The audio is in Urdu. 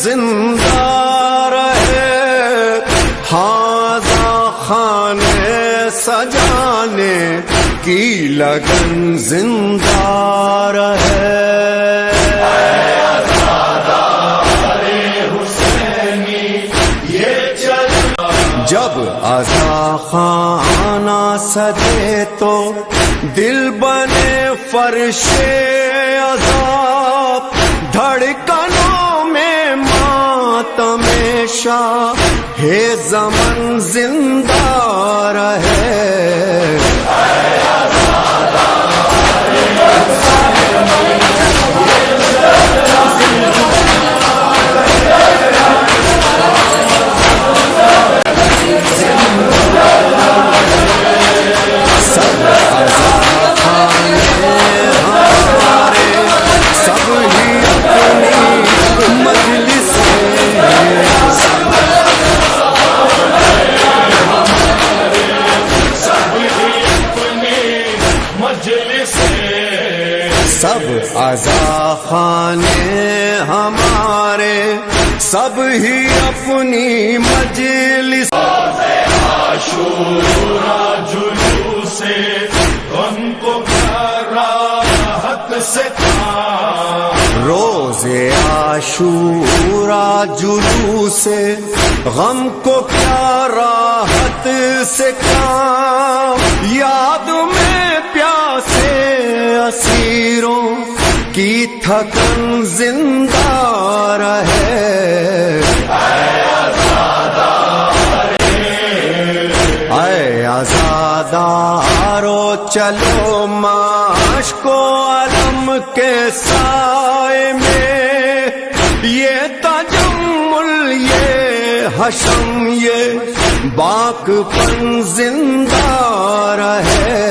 زندہ رہے، ہاذا خانے سجانے کی لگن زندہ رہے۔ جب عزا خانہ سجے تو دل بنے فرش عذاب، دھڑکنوں میں ماتم شاہ زمن زندہ رہے۔ سب عزا خانے ہمارے، سب ہی اپنی مجلس، عاشورا جلوس غم کو کیا راحت سے تھا، روز عاشورا جلوس غم کو کیا راحت سے کام، یاد میں پیاسے اسیروں کی تھکن زندہ رہے۔ اے عزادارو چلو معاش کو علم کے سائے میں، یہ تجمل یہ حشم یہ باک پن زندہ رہے۔